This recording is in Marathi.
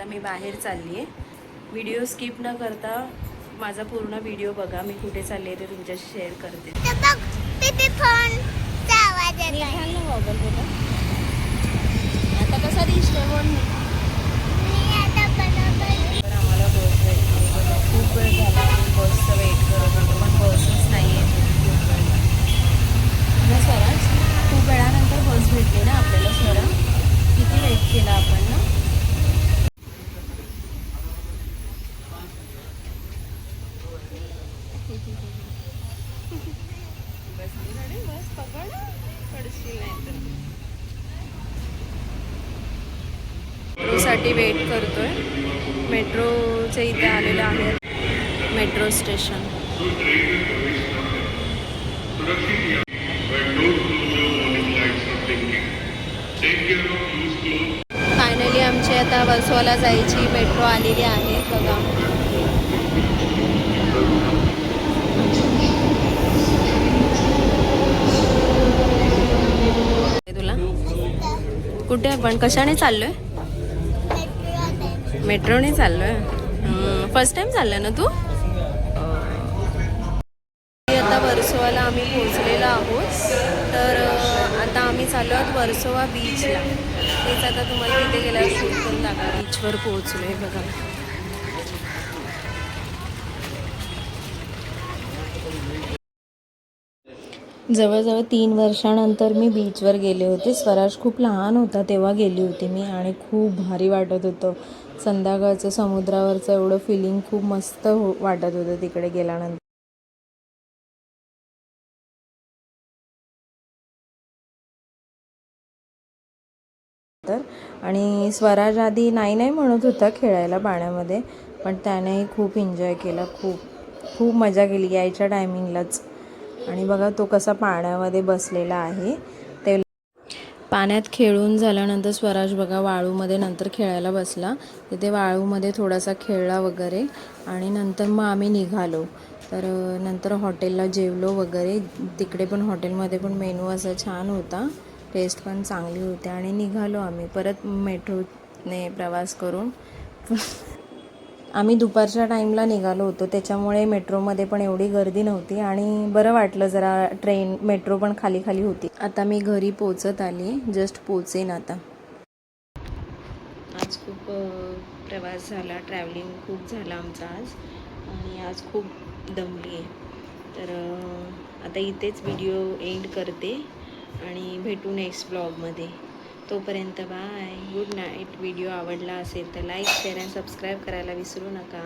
आता मी बाहेर चालली आहे. व्हिडिओ स्किप न करता माझा पूर्ण व्हिडिओ बघा. मी कुठे चालले ते तुमच्याशी शेअर करते. आता कसा दिसतो पण तर आम्हाला बस भेटली. बघा खूप वेळ झाला आम्ही बसचं वेट करत होतो पण बसच नाही आहे. खूप वेळ ना स्वराज, खूप वेळानंतर बस भेटली ना आपल्याला. स्वरा किती वेट केला आपण ना. बसली गाडी, बस पकड, पडशील नाही तर. मेट्रोसाठी वेट करतोय. मेट्रोच्या इथे आलेलं आहे मेट्रो स्टेशन. फायनली आमची आता वर्सोवाला जायची मेट्रो आलेली आहे बघा. तुला कुठे आपण कशाने चाललोय? मेट्रोने चाललोय. फर्स्ट टाइम चाललोय ना तू? आता वर्सोवाला आम्ही पोहोचलेलो आहोत. तर आता आम्ही चाललो आहोत वर्सोवा बीचला. तेच आता तुम्हाला तिथे गेल्यावर शूट करून दाखवा. बीचवर पोहोचलोय बघा. जवळजवळ 3 वर्षानंतर मी बीचवर गेले होते. स्वराज खूप लहान होता तेव्हा गेली होती मी आणि खूप भारी वाटत होतं. संध्याकाळचं समुद्रावरचं एवढं फिलिंग खूप मस्त वाटत होतं तिकडे गेल्यानंतर. आणि स्वराज आधी नाही म्हणत होता खेळायला पाण्यामध्ये, पण त्यानेही खूप एन्जॉय केला. खूप मजा केली यायच्या टायमिंगलाच. आणि बघा तो कसा पाण्यामध्ये बसलेला आहे. ते पाण्यात खेळून झाल्यानंतर स्वराज बघा वाळूमध्ये नंतर खेळायला बसला. तिथे वाळूमध्ये थोडासा खेळला वगैरे आणि नंतर मग आम्ही निघालो. तर नंतर हॉटेलला जेवलो वगैरे. तिकडे पण हॉटेलमध्ये पण मेनू असा छान होता, टेस्ट पण चांगली होती आणि निघालो आम्ही परत मेट्रोने प्रवास करून. आम्ही दुपारच्या टाईमला निघालो होतो त्याच्यामुळे मेट्रोमध्ये पण एवढी गर्दी नव्हती आणि बरं वाटलं जरा. मेट्रो पण खाली होती. आता मी घरी पोचत आली, जस्ट पोचेन आता. आज खूप प्रवास झाला, ट्रॅव्हलिंग खूप झाला आमचा आज आणि आज खूप दमली आहे. तर आता इथेच व्हिडिओ एंड करते आणि भेटू नेक्स्ट ब्लॉगमध्ये. तोपर्यंत बाय, गुड नाईट. व्हिडिओ आवडला असेल तर लाईक शेअर आणि सबस्क्राईब करायला विसरू नका.